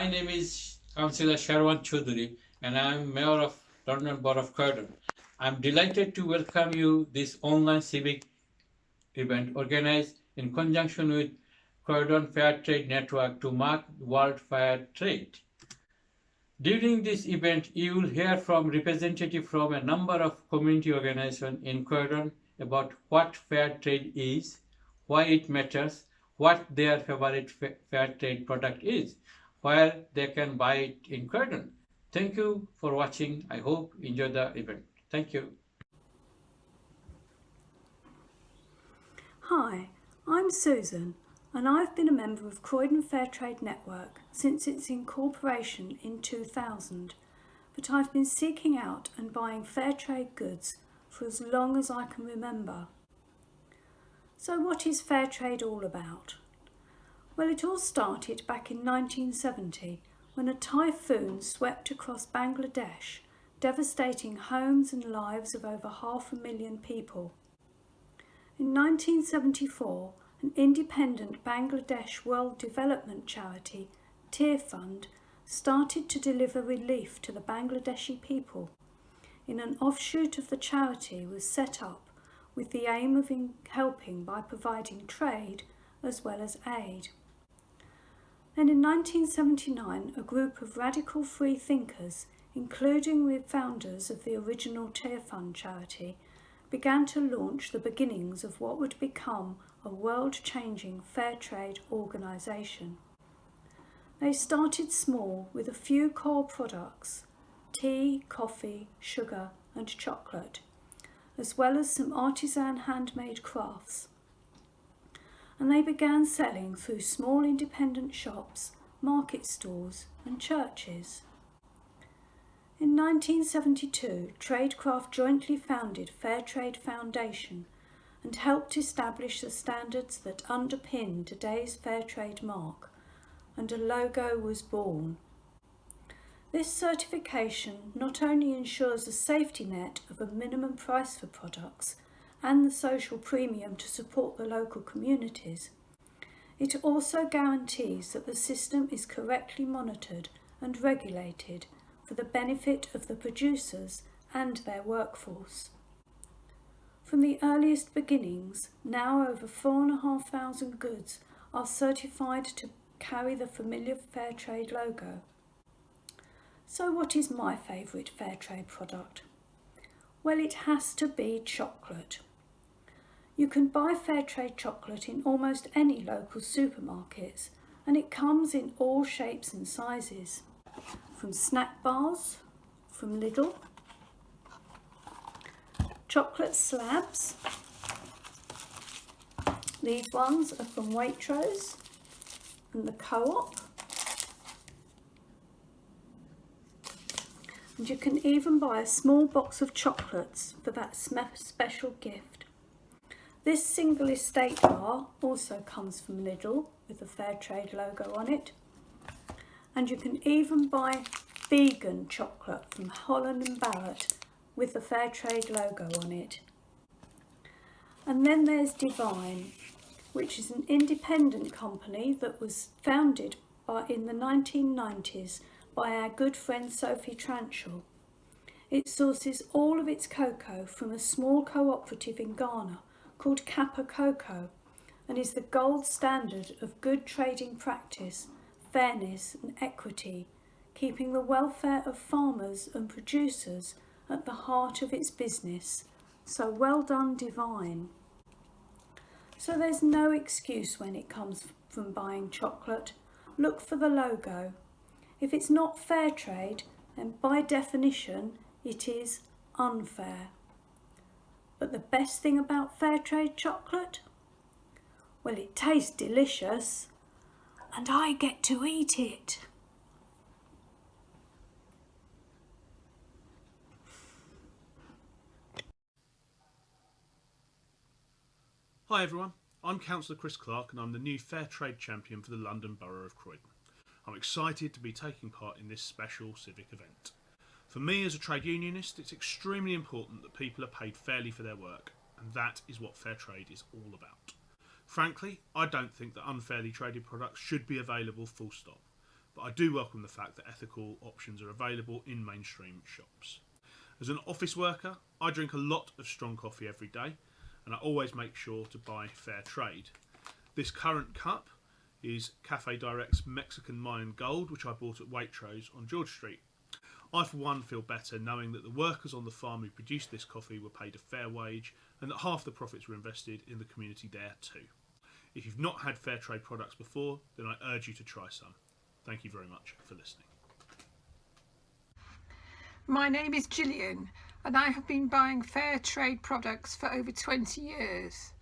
My name is Councillor Sharwan Choudhury and I am Mayor of London Borough of Croydon. I am delighted to welcome you this online civic event organized in conjunction with Croydon Fairtrade Network to mark World Fair Trade. During this event, you will hear from representatives from a number of community organizations in Croydon about what fair trade is, why it matters, what their favorite fair trade product is, where they can buy it in Croydon. Thank you for watching. I hope you enjoy the event. Thank you. Hi, I'm Susan and I've been a member of Croydon Fairtrade Network since its incorporation in 2000, but I've been seeking out and buying Fairtrade goods for as long as I can remember. So what is Fairtrade all about? Well, it all started back in 1970 when a typhoon swept across Bangladesh, devastating homes and lives of over 500,000 people. In 1974, an independent Bangladesh World Development Charity, Tear Fund, started to deliver relief to the Bangladeshi people. In an offshoot of the charity was set up with the aim of helping by providing trade as well as aid. And in 1979, a group of radical free thinkers, including the founders of the original Tear Fund charity, began to launch the beginnings of what would become a world-changing fair trade organisation. They started small with a few core products: tea, coffee, sugar and chocolate, as well as some artisan handmade crafts. And they began selling through small independent shops, market stalls and churches. In 1972, Tradecraft jointly founded Fairtrade Foundation and helped establish the standards that underpin today's Fairtrade mark, and a logo was born. This certification not only ensures a safety net of a minimum price for products and the social premium to support the local communities, it also guarantees that the system is correctly monitored and regulated for the benefit of the producers and their workforce. From the earliest beginnings, now over 4,500 goods are certified to carry the familiar Fairtrade logo. So what is my favourite Fairtrade product? Well, it has to be chocolate. You can buy Fairtrade chocolate in almost any local supermarkets, and it comes in all shapes and sizes. From snack bars, from Lidl, chocolate slabs. These ones are from Waitrose and the Co-op. And you can even buy a small box of chocolates for that special gift. This single estate bar also comes from Lidl with the Fairtrade logo on it. And you can even buy vegan chocolate from Holland & Barrett with the Fairtrade logo on it. And then there's Divine, which is an independent company that was founded in the 1990s by our good friend Sophie Tranchell. It sources all of its cocoa from a small cooperative in Ghana called Kappa Cocoa, and is the gold standard of good trading practice, fairness and equity, keeping the welfare of farmers and producers at the heart of its business. So well done, Divine. So there's no excuse when it comes from buying chocolate. Look for the logo. If it's not fair trade, then by definition it is unfair. But the best thing about fair trade chocolate? Well, it tastes delicious and I get to eat it. Hi everyone, I'm Councillor Chris Clark and I'm the new Fair Trade Champion for the London Borough of Croydon. I'm excited to be taking part in this special civic event. For me as a trade unionist, it's extremely important that people are paid fairly for their work, and that is what fair trade is all about. Frankly, I don't think that unfairly traded products should be available full stop. but I do welcome the fact that ethical options are available in mainstream shops. As an office worker, I drink a lot of strong coffee every day, and I always make sure to buy Fairtrade. This current cup is Cafe Direct's Mexican Mayan Gold, which I bought at Waitrose on George Street. I, for one, feel better knowing that the workers on the farm who produced this coffee were paid a fair wage and that half the profits were invested in the community there too. If you've not had Fairtrade products before, then I urge you to try some. Thank you very much for listening. My name is Gillian and I have been buying Fairtrade products for over 20 years.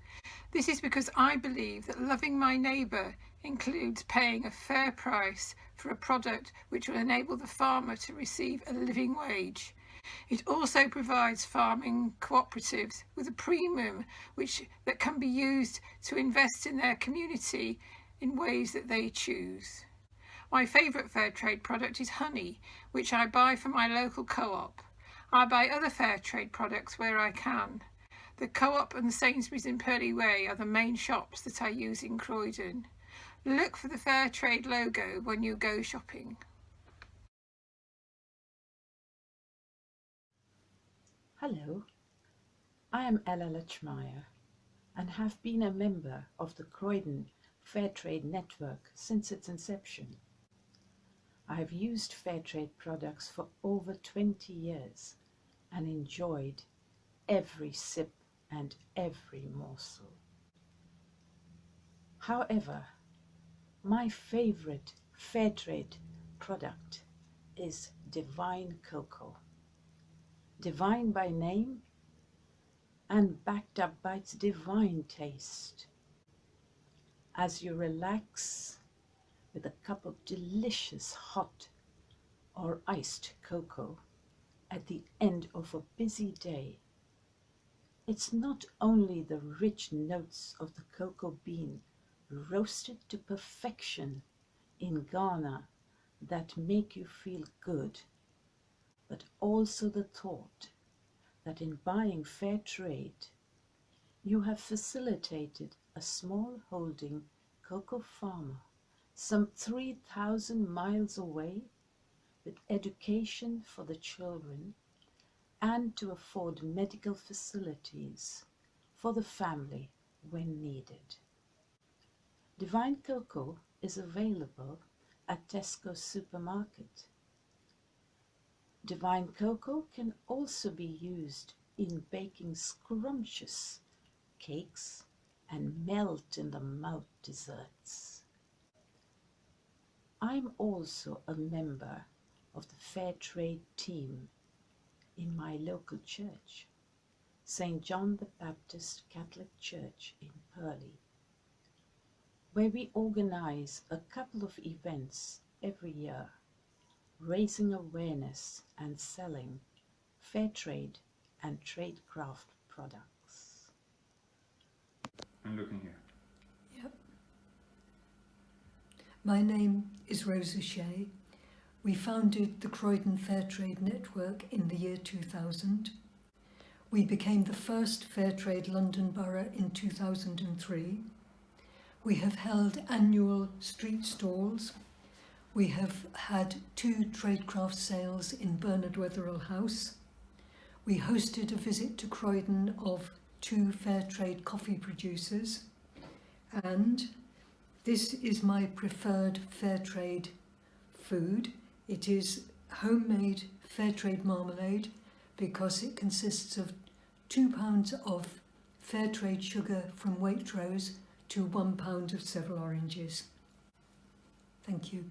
This is because I believe that loving my neighbour includes paying a fair price for a product which will enable the farmer to receive a living wage. It also provides farming cooperatives with a premium that can be used to invest in their community in ways that they choose. My favourite Fairtrade product is honey, which I buy from my local co-op. I buy other Fairtrade products where I can. The Co-op and Sainsbury's in Purley Way are the main shops that I use in Croydon. Look for the Fairtrade logo when you go shopping. Hello, I am Ella Lechmeyer and have been a member of the Croydon Fairtrade network since its inception. I have used Fairtrade products for over 20 years and enjoyed every sip and every morsel. However, my favorite Fairtrade product is Divine Cocoa. Divine by name and backed up by its divine taste. As you relax with a cup of delicious hot or iced cocoa at the end of a busy day, it's not only the rich notes of the cocoa bean roasted to perfection in Ghana that make you feel good, but also the thought that in buying Fairtrade, you have facilitated a small holding cocoa farmer some 3,000 miles away with education for the children and to afford medical facilities for the family when needed. Divine Cocoa is available at Tesco supermarket. Divine Cocoa can also be used in baking scrumptious cakes and melt-in-the-mouth desserts. I'm also a member of the Fairtrade team in my local church, St. John the Baptist Catholic Church in Purley, where we organize a couple of events every year, raising awareness and selling Fairtrade and tradecraft products. I'm looking here. Yep. My name is Rosa Shea. We founded the Croydon Fairtrade Network in the year 2000. We became the first Fairtrade London Borough in 2003. We have held annual street stalls. We have had 2 tradecraft sales in Bernard Wetherell House. We hosted a visit to Croydon of 2 Fairtrade coffee producers. And this is my preferred Fairtrade food. It is homemade Fairtrade marmalade because it consists of 2 pounds of Fairtrade sugar from Waitrose to 1 pound of Seville oranges. Thank you.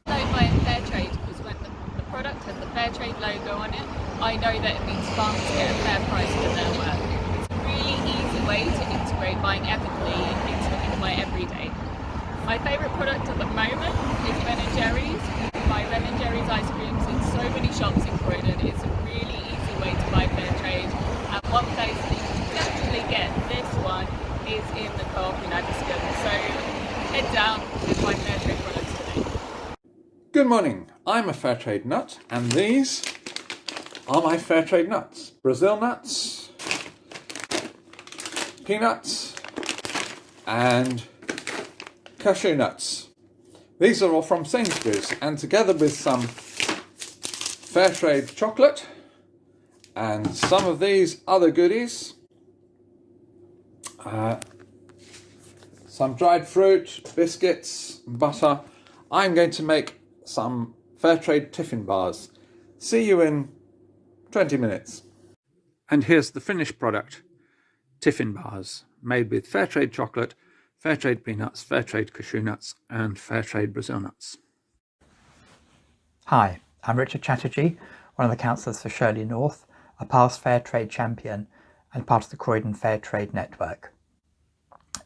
I buy Fairtrade because when the product has the Fairtrade logo on it, I know that it means farmers get a fair price for their work. It's a really easy way to integrate buying ethically into my everyday. My favourite product at the moment is Ben & Jerry's. You can buy Ben & Jerry's ice creams in so many shops in Croydon. It's a really easy way to buy Fairtrade. And one place that you can definitely get this one is in the Co-op in Addiscombe. So head down and buy Fairtrade products today. Good morning, I'm a Fairtrade nut, and these are my Fairtrade nuts. Brazil nuts, peanuts, and cashew nuts. These are all from Sainsbury's, and together with some Fairtrade chocolate and some of these other goodies, some dried fruit, biscuits, butter, I'm going to make some Fairtrade tiffin bars. See you in 20 minutes. And here's the finished product, tiffin bars, made with Fairtrade chocolate, Fairtrade peanuts, Fairtrade cashew nuts and Fairtrade Brazil nuts. Hi, I'm Richard Chatterjee, one of the councillors for Shirley North, a past Fairtrade champion and part of the Croydon Fairtrade network.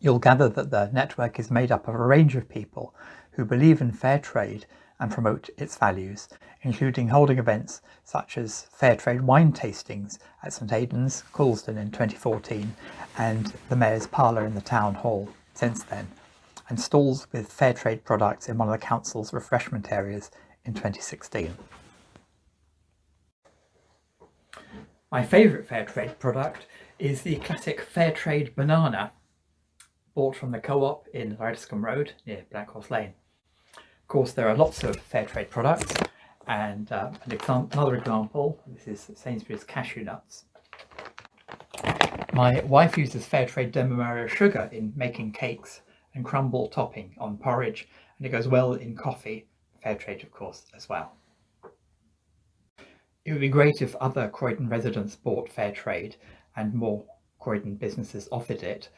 You'll gather that the network is made up of a range of people who believe in fair trade and promote its values, including holding events such as Fairtrade wine tastings at St Aidan's, Coulsdon in 2014 and the Mayor's Parlour in the Town Hall since then, and stalls with Fairtrade products in one of the council's refreshment areas in 2016. My favourite Fairtrade product is the classic Fairtrade banana, bought from the co-op in Rydescombe Road near Black Horse Lane. Of course, there are lots of Fairtrade products, and another example, this is Sainsbury's cashew nuts. My wife uses Fairtrade Demerara sugar in making cakes and crumble topping on porridge, and it goes well in coffee, Fairtrade of course as well. It would be great if other Croydon residents bought Fairtrade and more Croydon businesses offered it.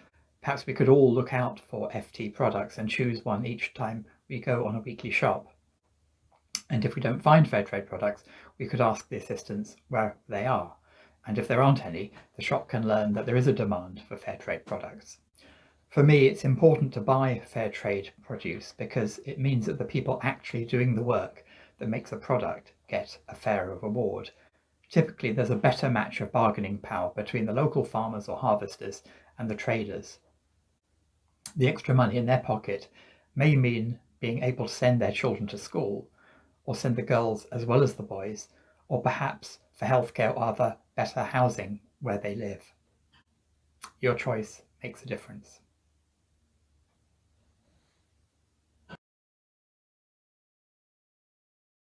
Perhaps we could all look out for FT products and choose one each time we go on a weekly shop. And if we don't find Fairtrade products, we could ask the assistants where they are. And if there aren't any, the shop can learn that there is a demand for Fairtrade products. For me, it's important to buy Fairtrade produce because it means that the people actually doing the work that makes a product get a fairer reward. Typically, there's a better match of bargaining power between the local farmers or harvesters and the traders. The extra money in their pocket may mean being able to send their children to school, or send the girls as well as the boys, or perhaps for healthcare or other better housing where they live. Your choice makes a difference.